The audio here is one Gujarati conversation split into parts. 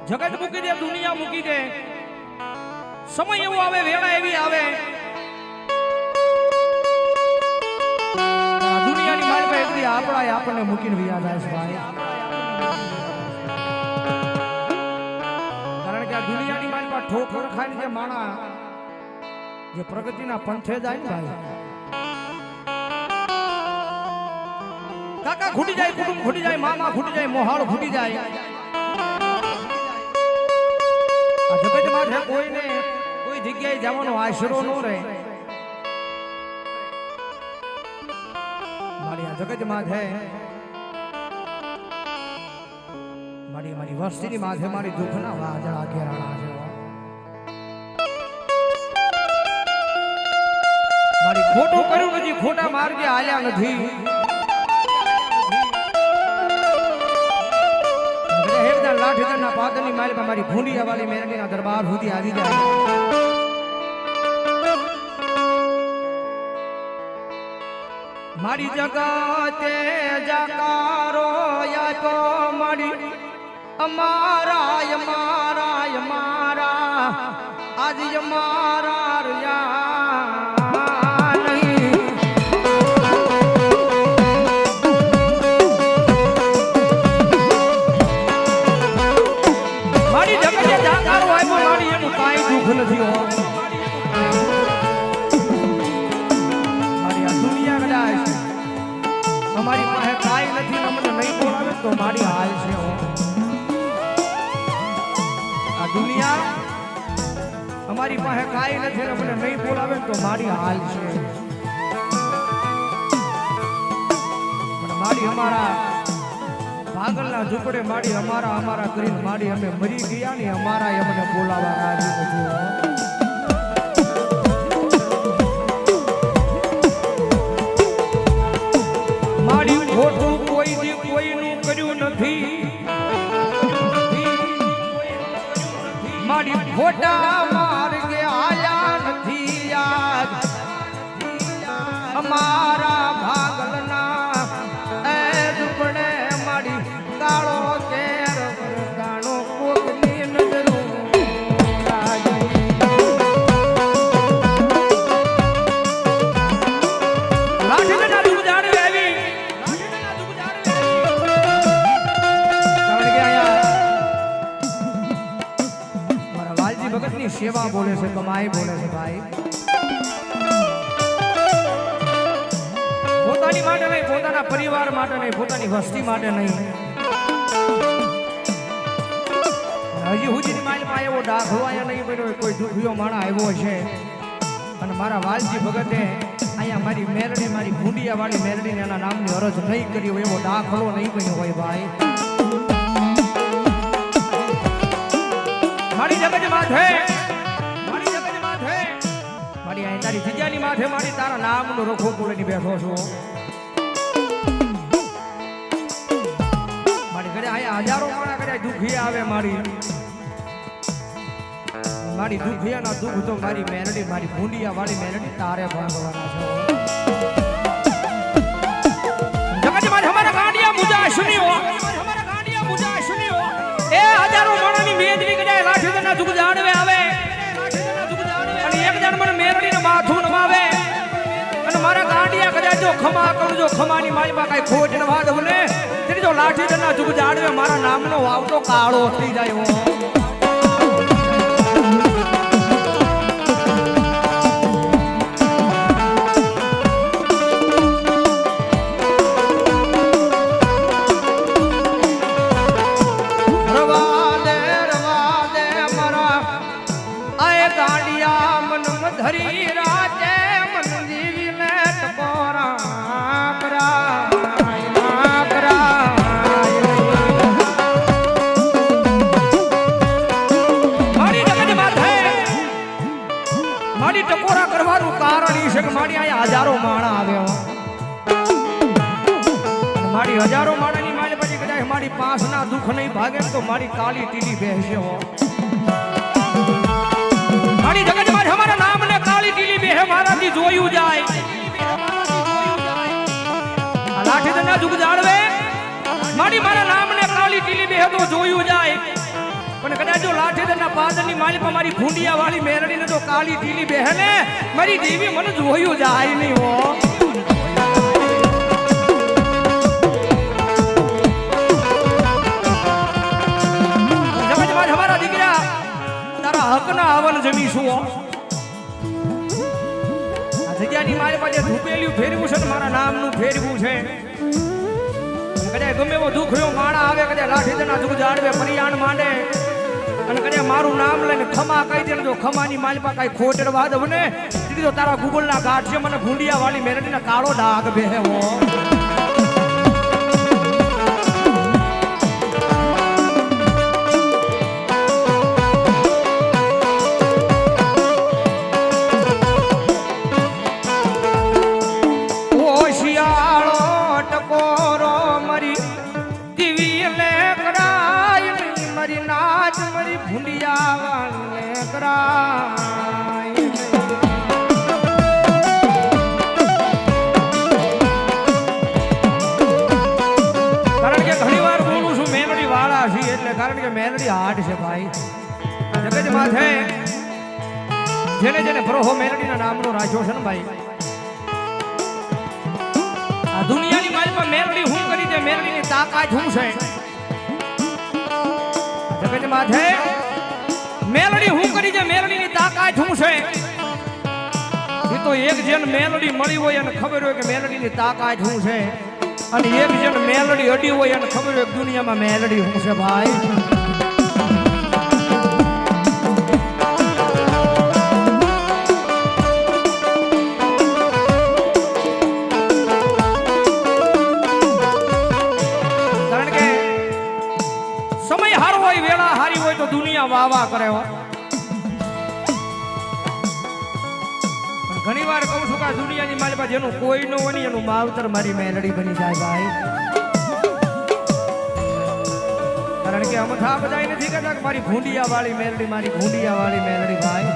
જગત મૂકી દે, દુનિયા મૂકી દે, સમય એવો આવે, વેળા એવી આવે, દુનિયાની માલિક એટલી આપણા આપણને મૂકીને વ્યા જાય છે ભાઈ. કારણ કે આ દુનિયાની માલિક ઠોકર ખાઈને જે માણા જે પ્રગતિના પંથે જાય ને ભાઈ, કાકા ખૂટી જાય, કુટુંબ ખૂટી જાય, મામા ખૂટી જાય, મોહાળ ખૂટી જાય. આ જગતમાં છે કોઈને કોઈ જગ્યાએ જવાનો આશરો ન રહે. મારી આ જગતમાં છે મારી વસ્તીની માથે મારી દુઃખના વાદળા ઘેરાણા છે. મારી ખોટું કર્યું નથી, ખોટા માર્ગે હાલ્યા નથી. લાઠીદરના પાદરની માલિકા મારી ભૂંડિયા વાળી મેરડીના દરબાર સુધી આવી જાય. મારી જગતે જકારો આપ્યો મારી અમારા અમારા અમારા આજ અમારા રહ્યા નહીં. મારી જગતે જકારો આપ્યો મારી એનું કાંઈ દુઃખ નથી હો. અમારી પાસે કાંઈ નથી, અમને નહીં બોલાવે તો મારી હાલ છે. આ દુનિયા અમારી પાસે કાંઈ નથી, અમને નહીં બોલાવે તો મારી હાલ છે. પણ મારી અમારા પાગલના ઝૂંપડે મારી અમારા અમારા કરીને મારી અમે મરી ગયા ને અમારા અમને બોલાવા રાજી નથી. ખોટું કોઈ કોઈનું કર્યું નથી, મારી ખોટા માર્ગે આયા નથી. યાદ અમારા ભાગલના એ ઝૂંપડે મારી કાળો કેર ગાણો કોકની નજરો સેવા બોલે છે, કમાઈ બોલે છે ભાઈ. પોતાની માટે નહીં, પોતાના પરિવાર માટે નહીં, પોતાની વસ્તી માટે નહીં. હજી હુજીની માલમાં એવો દાખલો આયા નહીં બન્યો કોઈ દુખિયો માણા આવ્યો છે. અને મારા વાલજી ભગતે અહીંયા મારી મેરડી મારી ભૂંડિયા વાળી મેરડીને એના નામની અરજ નહીં કરી હોય એવો દાખલો નહીં બન્યો હોય ભાઈ. મારી જગત માથે તારી જગ્યાની માથે મારી તારા નામનો રખો બોલીને બેઠો છો. મારી ઘરે અહીંયા હજારો માણા ઘરે દુખી આવે. મારી દુખિયાના દુઃખ તો મારી મેરડી મારી ભૂંડિયા વાળી મેરડી તારે ભાગવાના છે. જગતમાં હમારા ગાંડિયા મુજા સુનીઓ, હમારા ગાંડિયા મુજા સુનીઓ. એ હજારો માણાની મેદની કદાય લાઠીદરના દુઃખ જાણવે આવે અને એક જણ મને મેરડીને માથું નમાવે અને મારા ગાંડિયા કદાચ જો ખમા કરું, જો ખમાની મારીમાં કાંઈ ખોટ ન વાદ બને તેની જો લાઠીદરના દુઃખ જાણવે મારા નામનો વાવતો કાળો થઈ જાય. ધરી રાતે મન જીવી લે ટકોરા કરા મારી જગત માથે મારી ટકોરા કરવાનું કારણ એ છે કે મારી અહીંયા હજારો માણા આવ્યો. મારી હજારો માણાની માલ પછી કદાચ મારી પાસના દુઃખ નહીં ભાગે તો મારી કાલી ટીલી બેસે હો. મારી જગત માં હમારા નામ ને કાળી ટીલી બે મારાથી જોયું જાય. આ લાઠીદરના દુઃખ જાળવે મારી મારા નામ ને કાળી ટીલી બે તો જોયું જાય. પણ પાદરની માલિપા મારી ભૂંડિયા વાળી મેરડીને તો કાળી ઢીલી બહેને મારી દેવી મને જોયું જાય નહીં હો. જગતમાં અમારા દીકરા તારા હકના હવન જમીશું હો. આ જગ્યાની મારી પાસે ધૂપેલિયું ફેરવું છે ને મારા નામનું ફેરવું છે. કદાચ ગમે એવો દુઃખ રહ્યો માણા આવે કદાચ લાઠીદના દુઃખ જાડવે પરિયાણ માંડે અને કદાચ મારું નામ લઈને ખમા કહી દે જો ખમાની માલપા કઈ ખોટડવા દવ ને દીદી તો તારા ગુગલના ગાંઠ છે મને ભૂંડિયા વાળી મેરડીના કાળો ડાઘ બેહવો. કારણ કે મેલડી હાટ છે ભાઈ. જગત માથે જેને જેને પ્રભુ મેલડીના નામનો રાખ્યો છે ને ભાઈ આ દુનિયાની માલમાં મેલડી હું કરી દે મેલડીની તાકાત હું છે. જગત માથે મેલડી હું કરી દે મેલડીની તાકાત હું છે. એ તો એક જણ મેલડી મળી હોય અને ખબર હોય કે મેલડીની તાકાત હું છે અને એક જણ મેલડી અડી હોય અને ખબર હોય દુનિયામાં મેલડી હું છે ભાઈ. કારણ કે સમય હારો હોય વેળા હારી હોય તો દુનિયા વાવા કરે હો. ઘણી વાર કહું છું કે દુનિયાની માલપા જેનું કોઈ ન હોય એનું માવતર મારી મેલડી બની જાય ભાઈ. કારણ કે અમથા બધા નથી કહેતા કે મારી ભૂંડિયા વાળી મેલડી મારી ભૂંડિયા વાળી મેલડી ભાઈ.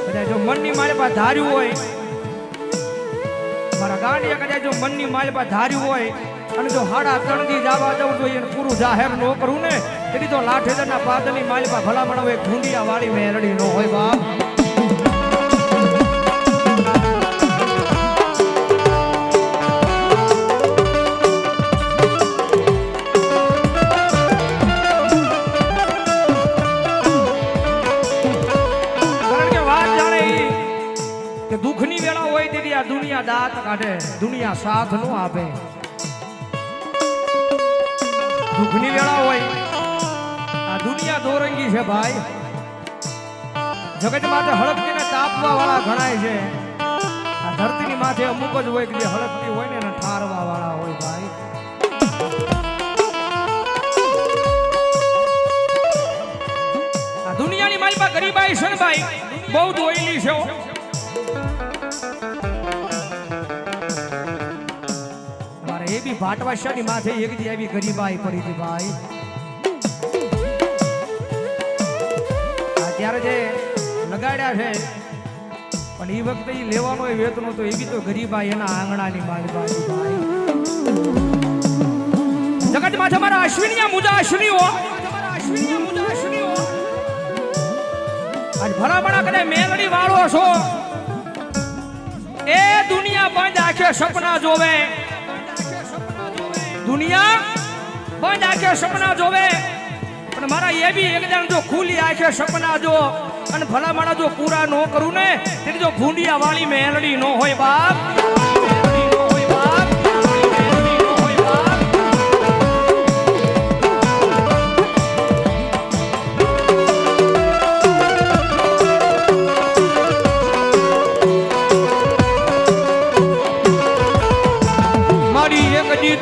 કદાચ જો મનની માલપા ધાર્યું હોય મારા ગાંડિયા કદાચ જો મનની માલપા ધાર્યું હોય અને જો 3.5 દી જવા જવું જોઈએ પૂરું જાહેર ન કરું ને તેથી તો લાઠેદરના પાદરની માલપા ભલામણ હોય ભૂંડિયા વાળી મેલડી ન હોય બાપ. દુઃખની વેળા હોય તેથી આ દુનિયા દાંત કાઢે દુનિયા સાથ નો આપે. દુઃખની વેળા હોય આ દુનિયા દોરંગી છે ભાઈ. જગત માથે હળકતીને તાપવા વાળા ઘણાય છે. આ ધરતીની માથે અમુક જ હોય કે જે હળકતી હોય ને એને ઠારવા વાળા હોય ભાઈ. આ દુનિયાની માલપા ગરીબાઈ છે ને ભાઈ બહુ દોયલી છે. એ બી ભાટવાશાની માથે એક દી આવી ગરીબાઈ પડી હતી ભાઈ. અત્યારે જે લગાડ્યા છે પણ એ વખતે એ લેવાનો વેતનો તો એ બી તો ગરીબાઈ એના આંગણાની માલબાઈ ભાઈ. જગતમાં તમારા અશ્વિનિયા મુજાશ્વિનીઓ આજ ભલામણા કદાચ મેલડી વાળો છો એ દુનિયા બંધ આંખે સપના જોવે. દુનિયા બંધ આંખે સપના જોવે પણ મારા એ બી એક જણ જો ખુલ્લી આંખે સપના જો અને ભલામણા જો પૂરા ન કરું ને તેથી જો ભૂંડિયા વાળી મેલડી ન હોય બાપ.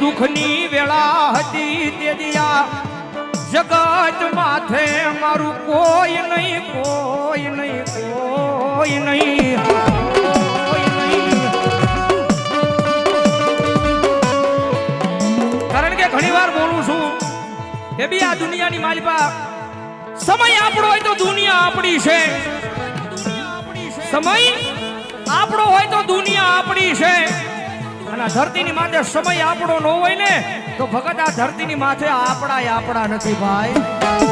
દુઃખની વેળા હતી તે દિયા જગત માથે મારું કોઈ નહીં કોઈ નહીં કોઈ નહીં. કારણ કે ઘણી વાર બોલું છું એ બી આ દુનિયાની માલિપા સમય આપણો હોય તો દુનિયા આપણી છે. સમય આપણો હોય તો દુનિયા આપણી છે. અને આ ધરતીની માથે સમય આપણો ન હોય ને તો ભગત આ ધરતીની માથે આપણા નથી ભાઈ.